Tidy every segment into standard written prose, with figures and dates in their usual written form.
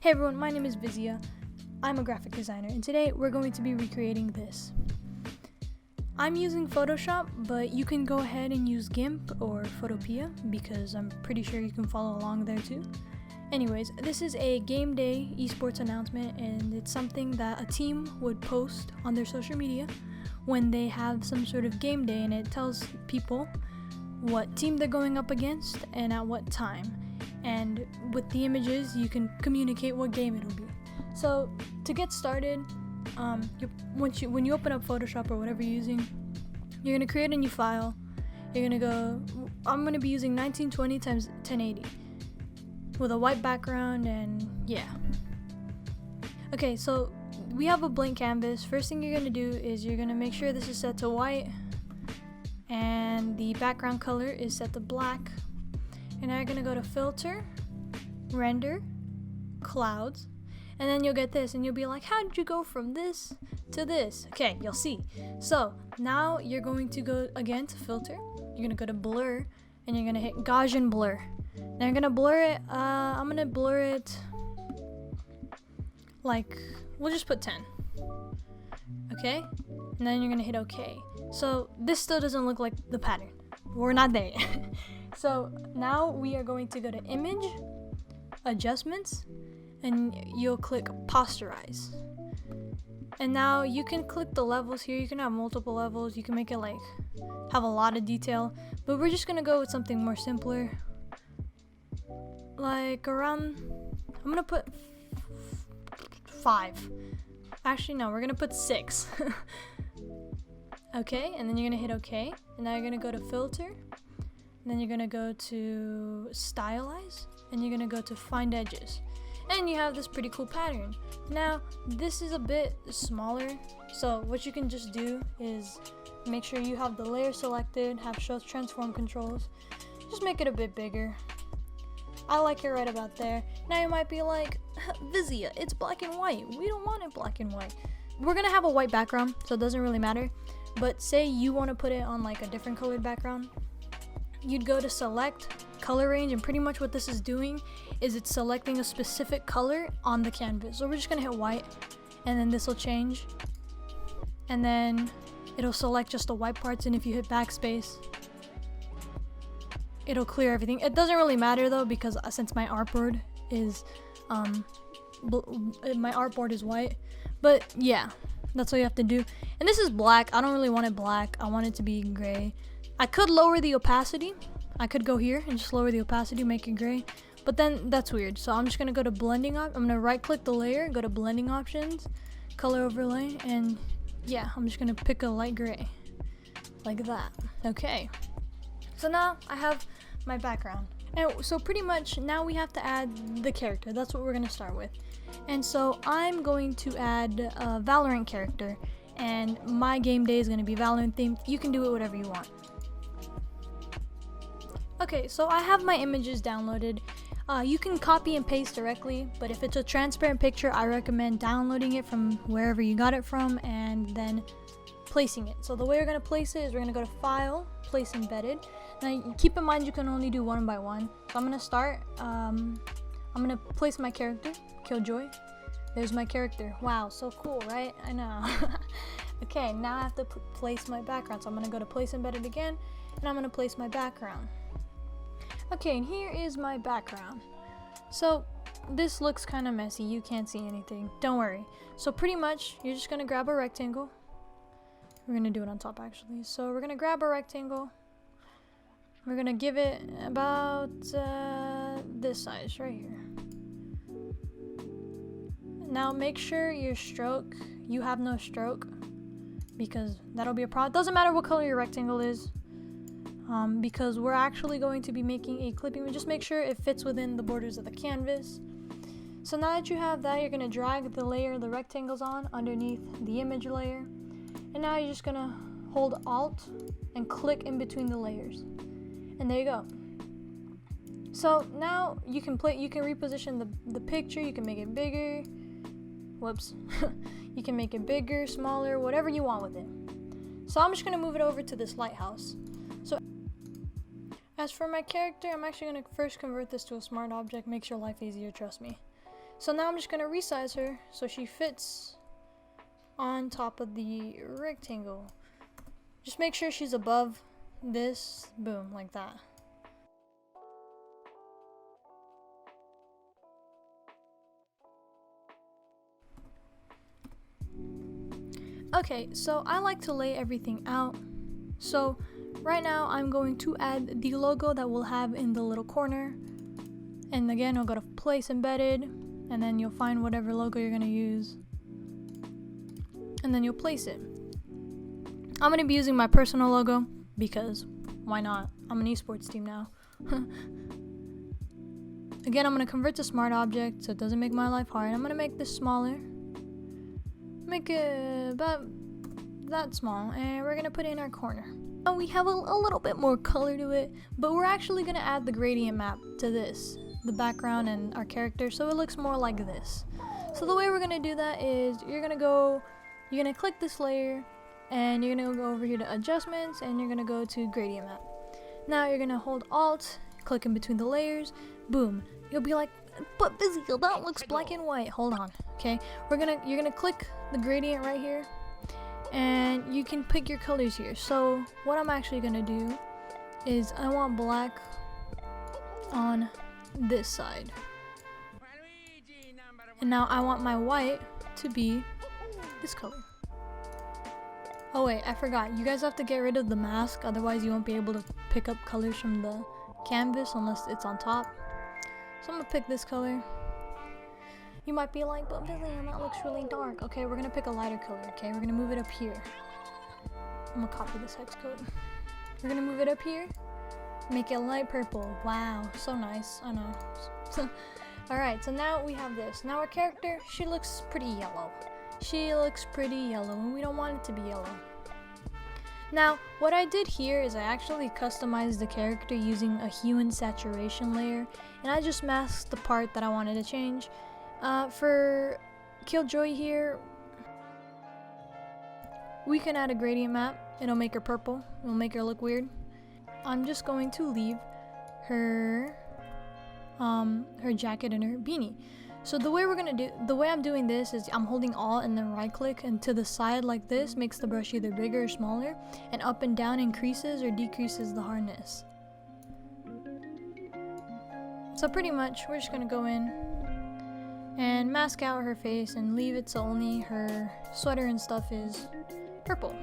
Hey everyone, my name is Vizia. I'm a graphic designer, and today we're going to be recreating this. I'm using Photoshop, but you can go ahead and use GIMP or Photopea because I'm pretty sure you can follow along there too. Anyways, this is a game day esports announcement, and it's something that a team would post on their social media when they have some sort of game day, and it tells people what team they're going up against and at what time. And with the images, you can communicate what game it'll be. So to get started, when you open up Photoshop or whatever you're using, you're gonna create a new file. You're gonna go. I'm gonna be using 1920 times 1080 with a white background, and yeah. Okay, so we have a blank canvas. First thing you're gonna do is you're gonna make sure this is set to white, and the background color is set to black. And now you're gonna go to filter, render, clouds, and then you'll get this, and you'll be like, how did you go from this to this? Okay, you'll see. So now you're going to go again to filter, you're gonna go to blur, and you're gonna hit Gaussian blur. Now you're gonna blur it, I'm gonna blur it like, we'll just put 10. Okay, and then you're gonna hit OK. So this still doesn't look like the pattern. We're not there yet. So now we are going to go to image, adjustments, and you'll click posterize. And now you can click the levels here. You can have multiple levels. You can make it like have a lot of detail, but we're just gonna go with something more simpler. Like around, I'm gonna put 5. Actually, no, we're gonna put 6. Okay, and then you're gonna hit OK. And now you're gonna go to filter. And then you're gonna go to stylize, and you're gonna go to find edges, and you have this pretty cool pattern. Now this is a bit smaller, so what you can just do is make sure you have the layer selected, have show transform controls, just make it a bit bigger. I like it right about there. Now you might be like, Vizia, it's black and white. We don't want it black and white. We're gonna have a white background, so it doesn't really matter. But say you want to put it on like a different colored background, you'd go to select color range, and pretty much what this is doing is it's selecting a specific color on the canvas. So we're just gonna hit white, and then this will change, and then it'll select just the white parts, and if you hit backspace, it'll clear everything. It doesn't really matter though, because since my artboard is white, but yeah, that's what you have to do. And this is black. I don't really want it black. I want it to be gray. I could lower the opacity. I could go here and just lower the opacity, make it gray, but then that's weird. So I'm just gonna go to blending I'm gonna right click the layer, go to blending options, color overlay, and yeah, I'm just gonna pick a light gray like that. Okay, so now I have my background, and so pretty much now we have to add the character. That's what we're gonna start with. And so I'm going to add a Valorant character, and my game day is gonna be Valorant themed. You can do it whatever you want. Okay, so I have my images downloaded. You can copy and paste directly, but if it's a transparent picture, I recommend downloading it from wherever you got it from and then placing it. So the way we're going to place it is we're going to go to File, Place Embedded. Now keep in mind you can only do one by one. So I'm going to start, I'm going to place my character, Killjoy. There's my character. Wow, so cool, right? I know. Okay, now I have to place my background. So I'm going to go to Place Embedded again, and I'm going to place my background. Okay, and here is my background. So this looks kind of messy. You can't see anything. Don't worry. So pretty much you're just gonna grab a rectangle. We're gonna do it on top actually. So we're gonna grab a rectangle. We're gonna give it about this size right here. Now make sure your stroke, you have no stroke, because that'll be a problem. Doesn't matter what color your rectangle is. Because we're actually going to be making a clipping. Just make sure it fits within the borders of the canvas. So now that you have that, you're going to drag the layer the rectangles on underneath the image layer. And now you're just going to hold Alt and click in between the layers. And there you go. So now you can reposition the picture. You can make it bigger. Whoops. You can make it bigger, smaller, whatever you want with it. So I'm just going to move it over to this lighthouse. So as for my character, I'm actually going to first convert this to a smart object, makes your life easier, trust me. So now I'm just gonna resize her so she fits on top of the rectangle. Just make sure she's above this, boom, like that. Okay, so I like to lay everything out. So right now I'm going to add the logo that we'll have in the little corner. And again, I'll go to place embedded, and then you'll find whatever logo you're gonna use. And then you'll place it. I'm gonna be using my personal logo because why not? I'm an esports team now. Again, I'm gonna convert to smart object so it doesn't make my life hard. I'm gonna make this smaller. Make it about that small, and we're gonna put it in our corner. Now we have a little bit more color to it, but we're actually gonna add the gradient map to this, the background and our character, so it looks more like this. So the way we're gonna do that is you're gonna click this layer, and you're gonna go over here to adjustments, and you're gonna go to gradient map. Now you're gonna hold Alt, click in between the layers, boom. You'll be like, but Vizzy, that looks black and white. Hold on, okay? You're gonna click the gradient right here, and you can pick your colors here. So what I'm actually gonna do is I want black on this side, and now I want my white to be this color. Oh wait, I forgot. You guys have to get rid of the mask, otherwise you won't be able to pick up colors from the canvas unless it's on top. So I'm gonna pick this color. You might be like, but Vivian, that looks really dark. Okay, we're gonna pick a lighter color, okay? We're gonna move it up here. I'm gonna copy this hex code. We're gonna move it up here. Make it light purple. Wow, so nice. I know. Alright, so now we have this. Now our character, she looks pretty yellow. She looks pretty yellow, and we don't want it to be yellow. Now, what I did here is I actually customized the character using a hue and saturation layer, and I just masked the part that I wanted to change. For Killjoy here, we can add a gradient map. It'll make her purple. It'll make her look weird. I'm just going to leave her jacket and her beanie. So the way I'm doing this is I'm holding Alt and then right click, and to the side like this makes the brush either bigger or smaller, and up and down increases or decreases the hardness. So pretty much we're just gonna go in and mask out her face and leave it so only her sweater and stuff is purple.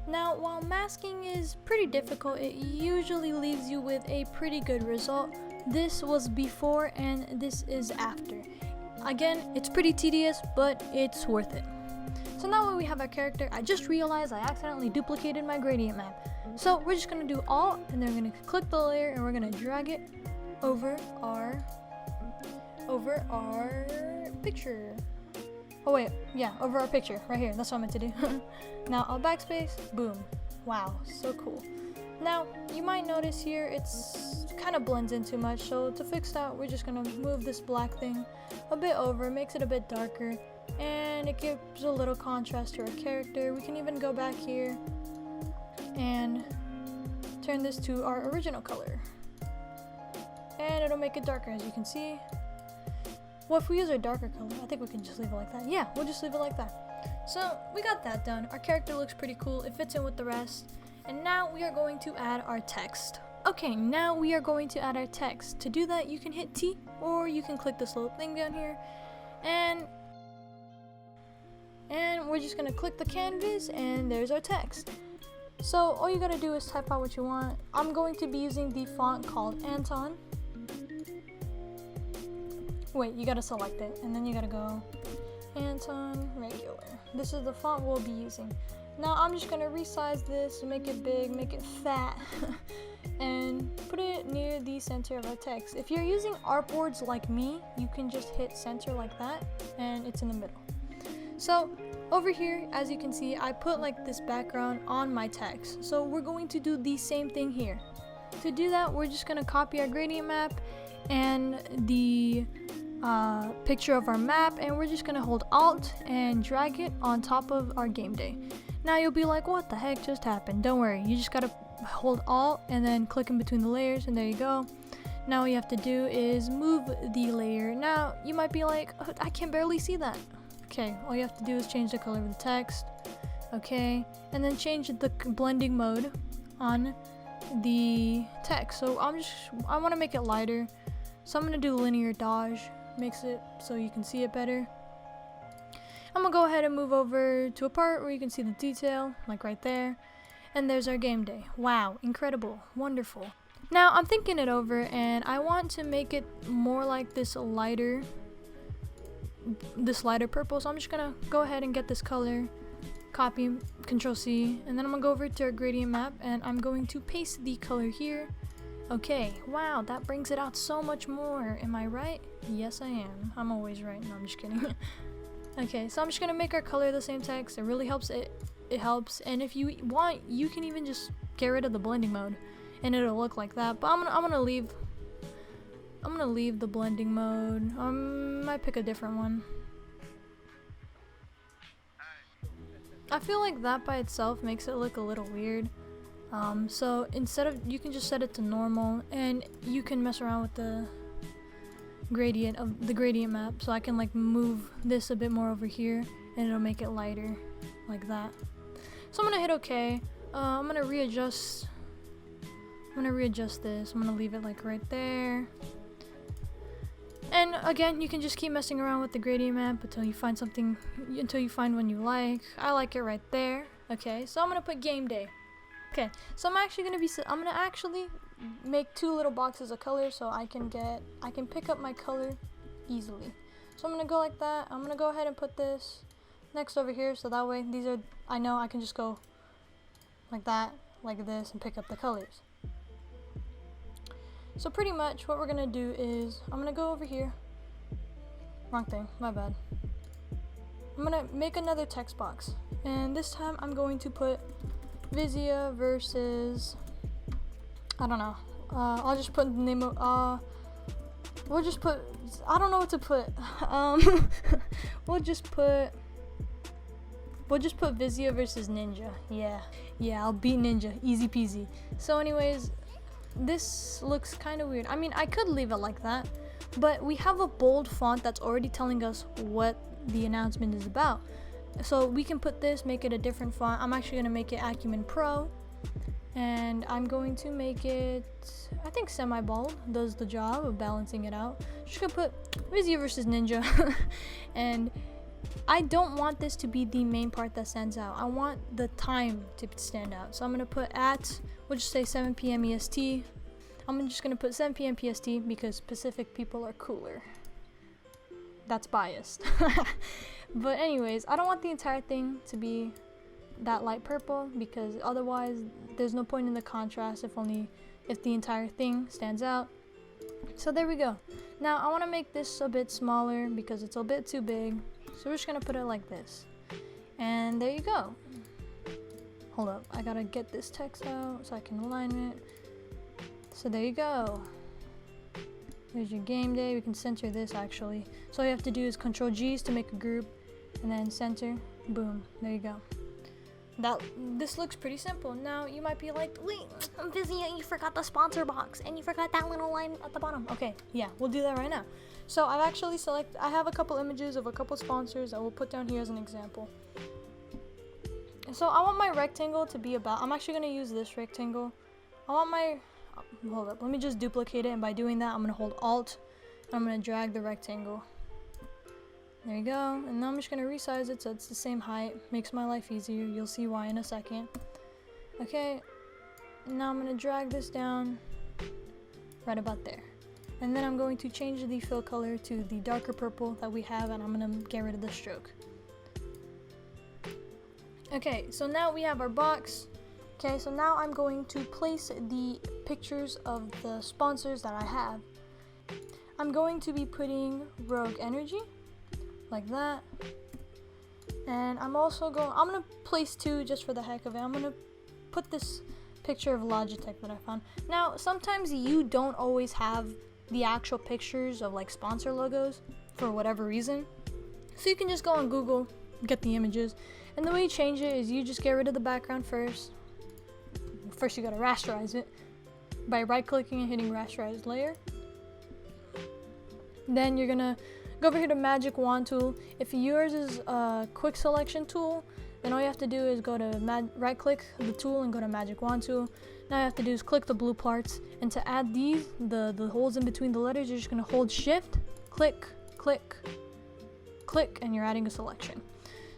Now, while masking is pretty difficult, it usually leaves you with a pretty good result. This was before and this is after. Again, it's pretty tedious, but it's worth it. So now when we have our character, I just realized I accidentally duplicated my gradient map. So we're just gonna do Alt, and then we're gonna click the layer, and we're gonna drag it over our picture. Oh wait, yeah, over our picture, right here. That's what I meant to do. Now I'll backspace, boom. Wow, so cool. Now, you might notice here it's kind of blends in too much, so to fix that, we're just gonna move this black thing a bit over, makes it a bit darker, and it gives a little contrast to our character. We can even go back here and turn this to our original color. And it'll make it darker, as you can see. Well, if we use our darker color, I think we can just leave it like that. Yeah, we'll just leave it like that. So we got that done. Our character looks pretty cool. It fits in with the rest. And now we are going to add our text. Okay, now we are going to add our text. To do that, you can hit T, or you can click this little thing down here. And we're just gonna click the canvas, and there's our text. So all you gotta do is type out what you want. I'm going to be using the font called Anton. Wait, you gotta select it, and then you gotta go Anton regular. This is the font we'll be using. Now I'm just gonna resize this, make it big, make it fat, and put it near the center of our text. If you're using artboards like me, you can just hit center like that, and it's in the middle. So over here, as you can see, I put like this background on my text. So we're going to do the same thing here. To do that, we're just gonna copy our gradient map and the picture of our map, and we're just gonna hold Alt and drag it on top of our game day. Now you'll be like, what the heck just happened? Don't worry, you just gotta hold Alt and then click in between the layers, and there you go. Now all you have to do is move the layer. Now you might be like, oh, I can barely see that. Okay, all you have to do is change the color of the text. Okay, and then change the blending mode on the text. So I want to make it lighter, so I'm gonna do linear dodge, makes it so you can see it better. I'm gonna go ahead and move over to a part where you can see the detail, like right there. And there's our game day. Wow, incredible, wonderful. Now I'm thinking it over, and I want to make it more like this lighter purple. So I'm just gonna go ahead and get this color, copy, Control C, and then I'm gonna go over to our gradient map, and I'm going to paste the color here. Okay, wow, that brings it out so much more. Am I right? Yes, I am. I'm always right. No, I'm just kidding. Okay, so I'm just gonna make our color the same text. It really helps. It helps, and if you want, you can even just get rid of the blending mode, and it'll look like that. But I'm gonna leave the blending mode. Might pick a different one. I feel like that by itself makes it look a little weird. So instead of, you can just set it to normal, and you can mess around with the gradient map. So I can like move this a bit more over here, and it'll make it lighter like that. So I'm gonna hit OK. I'm gonna readjust this. I'm gonna leave it like right there. And again, you can just keep messing around with the gradient map until you find one you like. I like it right there. Okay, so I'm gonna put game day. Okay, so I'm gonna actually make 2 little boxes of color, so I can pick up my color easily. So I'm gonna go like that. I'm gonna go ahead and put this next over here, so that way I know I can just go like that, like this, and pick up the colors. So pretty much what we're gonna do is, I'm gonna go over here. Wrong thing, my bad. I'm gonna make another text box, and this time I'm going to put Vizia versus, I don't know. I'll just put the name of, we'll just put, I don't know what to put. We'll just put Vizia versus Ninja. Yeah, I'll beat Ninja, easy peasy. So anyways, this looks kind of weird. I mean, I could leave it like that, but we have a bold font that's already telling us what the announcement is about. So we can put this, make it a different font. I'm actually gonna make it Acumen Pro, and I'm going to make it, I think semi-bold does the job of balancing it out. Just gonna put Vizia versus Ninja. And I don't want this to be the main part that stands out. I want the time to stand out. So I'm gonna put we'll just say 7 p.m. EST. I'm just gonna put 7 p.m. PST because Pacific people are cooler. That's biased. But anyways, I don't want the entire thing to be that light purple, because otherwise there's no point in the contrast if the entire thing stands out. So there we go. Now I want to make this a bit smaller because it's a bit too big. So we're just gonna put it like this. And there you go. Hold up, I gotta get this text out so I can align it. So there you go. There's your game day. We can center this actually. So all you have to do is Control G's to make a group, and then center. Boom. There you go. This looks pretty simple. Now you might be like, wait, Vizia, you forgot the sponsor box, and you forgot that little line at the bottom. Okay, yeah, we'll do that right now. So I've actually I have a couple images of a couple sponsors that we'll put down here as an example. So I want my rectangle to be about, I'm actually going to use this rectangle. Hold up, let me just duplicate it, and by doing that I'm going to hold Alt, and I'm going to drag the rectangle. There you go, and now I'm just going to resize it so it's the same height. Makes my life easier, you'll see why in a second. Okay, now I'm gonna drag this down right about there. And then I'm going to change the fill color to the darker purple that we have, and I'm gonna get rid of the stroke. Okay, so now we have our box. Okay, so now I'm going to place the pictures of the sponsors that I have. I'm going to be putting Rogue Energy, like that. And I'm gonna place 2 just for the heck of it. I'm gonna put this picture of Logitech that I found. Now, sometimes you don't always have the actual pictures of like sponsor logos for whatever reason. So you can just go on Google, get the images. And the way you change it is you just get rid of the background first. First you gotta rasterize it by right-clicking and hitting rasterize layer. Then you're gonna go over here to magic wand tool. If yours is a quick selection tool, then all you have to do is go to right-click the tool and go to magic wand tool. Now all you have to do is click the blue parts, and to add these, the holes in between the letters, you're just gonna hold shift, click, click, click, and you're adding a selection.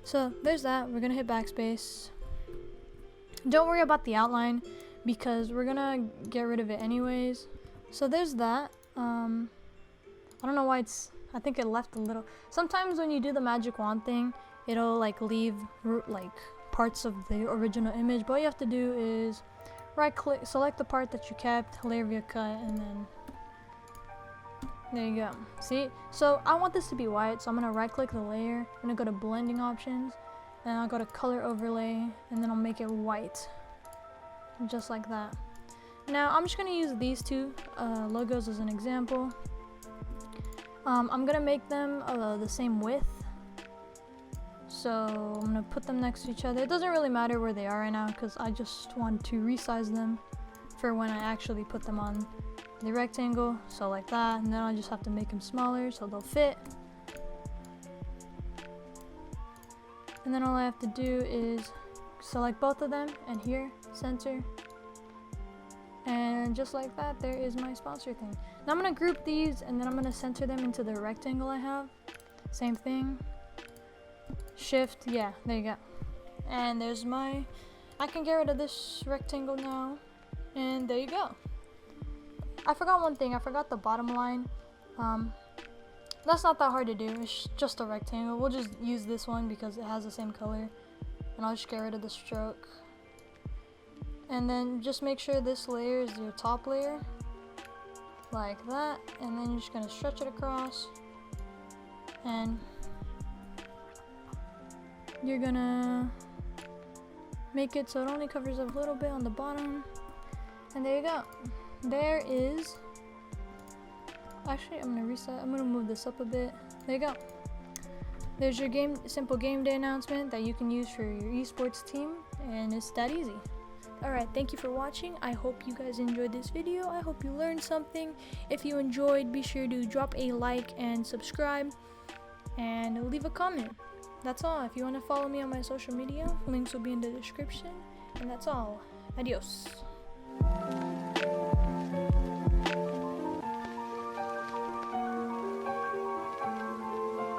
So there's that. We're gonna hit backspace. Don't worry about the outline because we're gonna get rid of it anyways. So there's that. I don't know why I think it left a little. Sometimes when you do the magic wand thing, it'll like leave like parts of the original image. But all you have to do is right click, select the part that you kept, layer via cut, and then there you go. See? So I want this to be white, so I'm gonna right click the layer. I'm gonna go to blending options, and I'll go to color overlay, and then I'll make it white, just like that. Now I'm just gonna use these 2 logos as an example. I'm gonna make them the same width. So I'm gonna put them next to each other. It doesn't really matter where they are right now because I just want to resize them for when I actually put them on the rectangle. So like that, and then I just have to make them smaller so they'll fit. And then all I have to do is select both of them and here, center. And just like that, there is my sponsor thing. Now I'm gonna group these and then I'm gonna center them into the rectangle I have. Same thing. Shift, yeah, there you go. And there's I can get rid of this rectangle now. And there you go. I forgot one thing, I forgot the bottom line. That's not that hard to do, it's just a rectangle. We'll just use this one because it has the same color. And I'll just get rid of the stroke. And then just make sure this layer is your top layer, like that, and then you're just gonna stretch it across, and you're gonna make it so it only covers a little bit on the bottom, and there you go. There is, actually I'm gonna move this up a bit. There you go. There's your simple game day announcement that you can use for your esports team, and it's that easy. Alright, thank you for watching. I hope you guys enjoyed this video. I hope you learned something. If you enjoyed, be sure to drop a like and subscribe and leave a comment. That's all. If you want to follow me on my social media, links will be in the description. And that's all. Adios.